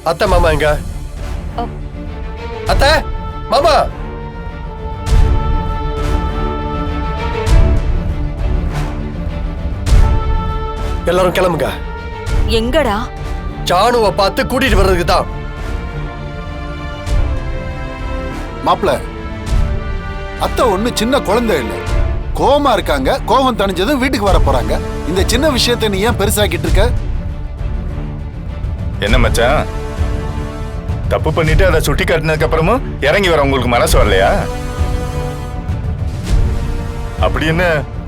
அத்தை மாமா எங்க? அத்தை மாமா எல்லாரும் கிளம்புங்க. எங்கடா? ஜானுவை பார்த்து கூட்டிட்டு வர்றதுக்கு தான். மாப்பிள, அத்தை ஒண்ணு சின்ன குழந்தை இல்ல, கோவமா இருக்காங்க. கோவம் தணிஞ்சதும் வீட்டுக்கு வர போறாங்க. இந்த சின்ன விஷயத்தை நீ ஏன் பெருசாக்கிட்டு இருக்க? என்ன மச்சான், தப்பு பண்ணிட்டு அதை சுட்டி காட்டினதுக்கு அப்புறமும் இறங்கி வர உங்களுக்கு மனசு வரலையா? அப்படி என்ன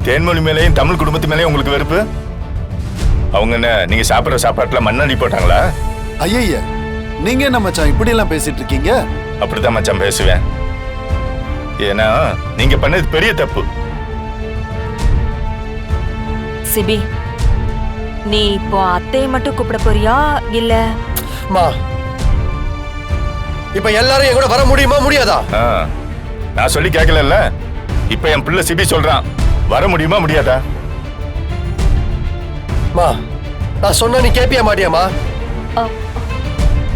தேன்மொழி மேலேயும் தமிழ் குடும்பத்து மேலேயும் உங்களுக்கு வெறுப்பு? அவங்க என்ன நீங்க சாப்பிட்ற சாப்பாட்டுல மண்ணடி போட்டாங்களா? ஐய, நீங்க என்ன மச்சான் இப்படி எல்லாம் பேசிட்டு இருக்கீங்க? அப்படிதான் மச்சான் பேசுவேன். ஏன்னா நீங்க பண்ணது பெரிய தப்பு. சிபி, நீ இப்போ அத்தையை மட்டும் கூப்பிட போறியா இல்ல? மா, இப்ப எல்லாரும் என் கூட வர முடியுமா முடியாதா? நான் சொல்லி கேட்கல. இப்ப என் பிள்ளை சிபி சொல்றான், வர முடியுமா முடியாதா? மா, நான் சொன்னா நீ கேப்பியா மாட்டியாமா?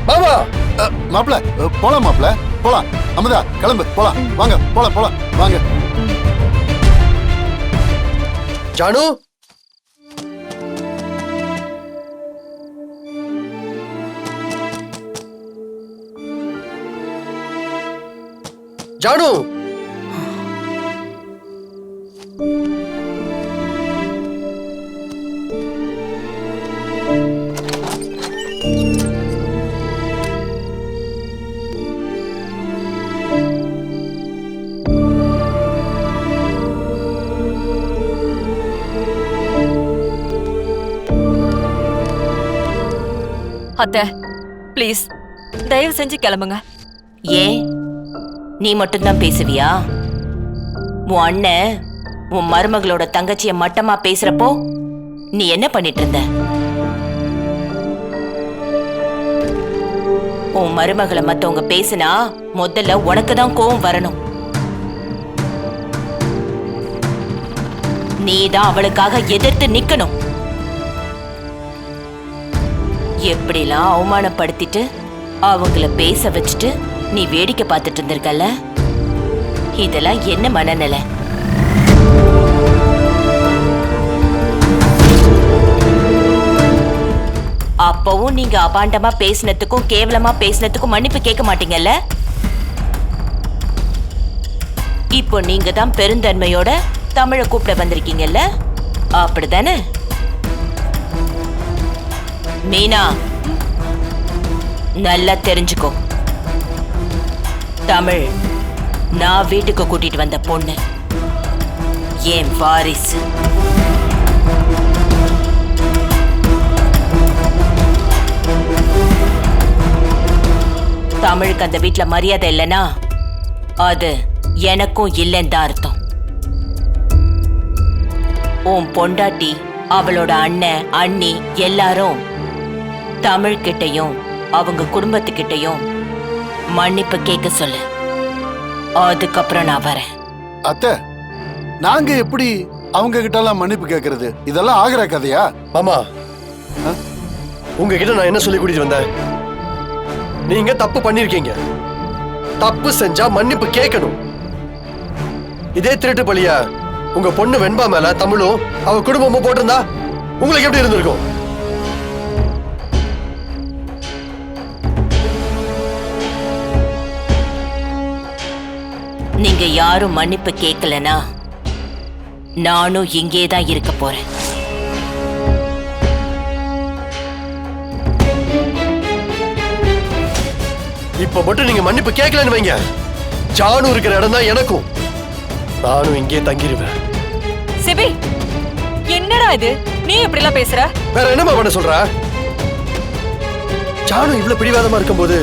மாமா மாப்பிள, போலாம் மாப்பிள, போலாம். அமுதா கிளம்பு, போலாம். வாங்க போலாம், போலாம் வாங்க. ஜானு, ஜானு, அத்தை ப்ளீஸ் தயவு செஞ்சு கிளம்புங்க. ஏன் நீ மட்டும்தான் பேசுவியா? உன் அண்ணன் உன் மருமகளோட தங்கச்சிய மட்டமா பேசுறப்போ நீ என்ன பண்ணிட்டு இருந்த? உன் மருமகளை மத்தவங்க பேசினா முதல்ல உனக்கு தான் கோவம் வரணும். நீதான் அவளுக்காக எதிர்த்து நிக்கணும். எப்படிலாம் அவமானப்படுத்திட்டு அவங்கள பேச வச்சுட்டு நீ வேடிக்கை பார்த்துட்டு இருந்திருக்கல, இதெல்லாம் என்ன மனநிலை? அப்பவும் நீங்க அபாண்டமா பேசினதுக்கும் கேவலமா பேசினதுக்கும் மன்னிப்பு கேட்க மாட்டீங்கல்ல? இப்போ நீங்க தான் பெருந்தன்மையோட தமிழை கூப்பிட வந்திருக்கீங்கல்ல, அப்படிதானே? மீனா, நல்லா தெரிஞ்சுக்கோ, தமிழ் நான் வீட்டுக்கு கூட்டிட்டு வந்த பொண்ணு, என் வாரிசு. தமிழுக்கு அந்த வீட்டுல மரியாதை இல்லைன்னா அது எனக்கும் இல்லைன்னு தான் அர்த்தம். உன் பொண்டாட்டி, அவளோட அண்ணன், அண்ணி எல்லாரும் தமிழ்கிட்டையும் அவங்க குடும்பத்துக்கிட்டையும் மன்னிப்பு கேட்க சொல்லு. அதுக்கப்புறம் நான் வரேன். அத்தை, நாங்க எப்படி அவங்க கிட்ட எல்லாம் மன்னிப்பு கேட்கறது? இதெல்லாம் ஆகிற கதையா? மாமா, உங்ககிட்ட நான் என்ன சொல்லி கூட்டிட்டு வந்தேன்? நீங்க தப்பு பண்ணிருக்கீங்க, தப்பு செஞ்சா மன்னிப்பு கேட்கணும். இதே திருட்டு பழியா உங்க பொண்ணு வெண்பா மேல தமிழும் அவ குடும்பமும் போட்டிருந்தா உங்களுக்கு எப்படி இருந்திருக்கும்? நீங்க யாரும் மன்னிப்பு கேட்கலனா நானும் இங்கே தான் இருக்க போறேன். இப்ப மட்டும் நீங்க மன்னிப்பு கேட்கலன்னு வைங்க, ஜானு இருக்கிற இடம் தான் எனக்கும். நானும் இங்கே தங்கிடுவேன். சிபி, என்னடா இது? நீ எப்படி எல்லாம் பேசுற? வேற என்னமா பண்ண சொல்ற? ஜானு இவ்வளவு பிடிவாதமா இருக்கும்போது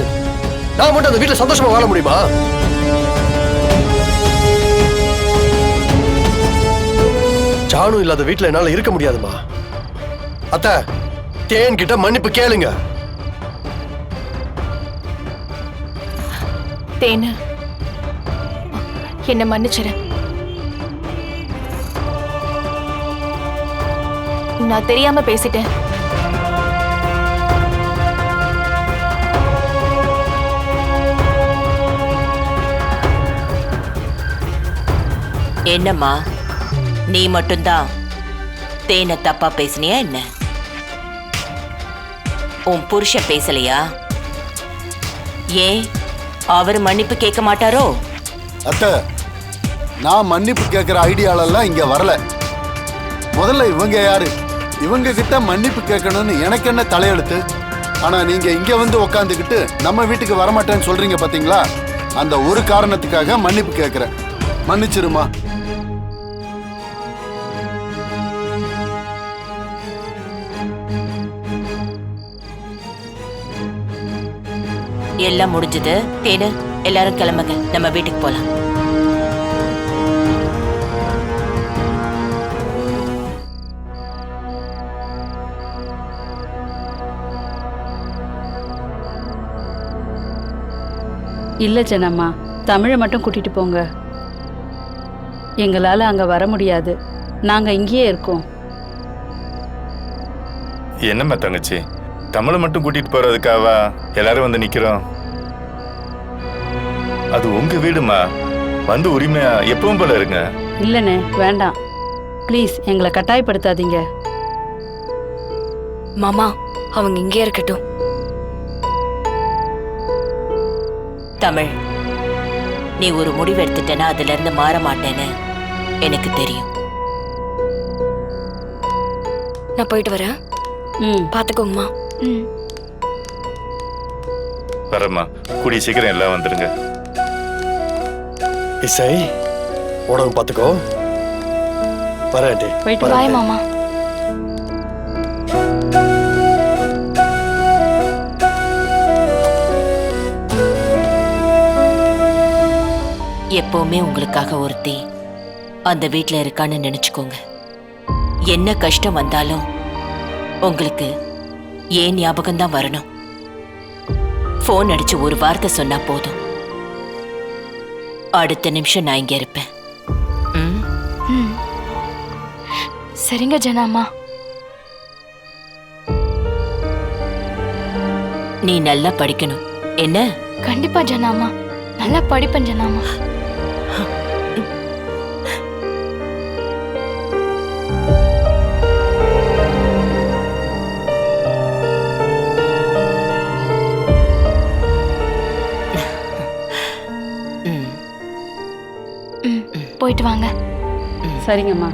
நான் மட்டும் அந்த வீட்டுல சந்தோஷமா வாழ முடியுமா? ஜானு இல்லாத வீட்டுல என்னால இருக்க முடியாதுமா. அத்தை, தேன் கிட்ட மன்னிப்பு கேளுங்க. தேனு, என்ன மன்னிச்சிரு. நான் தெரியாம பேசிட்டேன். என்னம்மா நீ மட்டும்தான் தேனை தப்பா பேசுனியா என்ன? உன் புருஷன் பேசலையா? ஏன் அவர் மன்னிப்பு கேட்க மாட்டாரோ? அத்தை, நான் மன்னிப்பு கேட்கிற ஐடியாலெல்லாம் இங்க வரல. முதல்ல இவங்க யாரு? இவங்க கிட்ட மன்னிப்பு கேட்கணும்னு எனக்கு என்ன தலையெழுத்து? ஆனா நீங்க இங்க வந்து உக்காந்துக்கிட்டு நம்ம வீட்டுக்கு வரமாட்டேன்னு சொல்றீங்க பாத்தீங்களா? அந்த ஒரு காரணத்துக்காக மன்னிப்பு கேட்கிறேன். மன்னிச்சிருமா. எல்லாம் முடிஞ்சது. தேனு, எல்லாரும் கிளம்புங்க, நம்ம வீட்டுக்கு போலாம். இல்லை ஜனம்மா, தமிழை மட்டும் கூட்டிட்டு போங்க. எங்களால் அங்கே வர முடியாது, நாங்கள் இங்கேயே இருக்கோம். என்னம்மா தங்கச்சி, தமிழை மட்டும் கூட்டிட்டு போறதுக்காவா எல்லாரும் வந்து நிக்கிறோம்? அது உங்க வீடுமா, வந்து உரிமையா எப்பவும் போல இருங்க. இல்லைண்ணே, வேண்டாம், ப்ளீஸ் எங்களை கட்டாயப்படுத்தாதீங்க. மாமா அவங்க இங்கே இருக்கட்டும். தமிழ், நீ ஒரு முடிவு எடுத்துட்டேன்னா அதுல இருந்து மாற மாட்டேன்னு எனக்கு தெரியும். நான் போயிட்டு வரேன். பாத்துக்கோங்கம்மா. வரம்மா, கூடிய சீக்கிரம் எல்லாம் வந்துருங்க. இசை, உடம்பு பார்த்துக்கோ. வரேன். போயிட்டு பாய் மாமா. எப்பவுமே உங்களுக்காக ஒருத்தி அந்த வீட்ல இருக்கான்னு நினைச்சுக்கோங்க. என்ன கஷ்டம் வந்தாலும் உங்களுக்கு ஏன் ஞாபகம் தான் வரணும். போன் அடிச்சு ஒரு வார்த்தை சொன்னா போதும், அடுத்த நிமிஷம் நான் இங்க இருப்பேன். சரிங்க ஜனாமா. நீ நல்லா படிக்கணும் என்ன? கண்டிப்பா ஜனாமா, நல்லா படிப்பேன் ஜனாமா. போயிட்டு வாங்க. சரிங்கம்மா.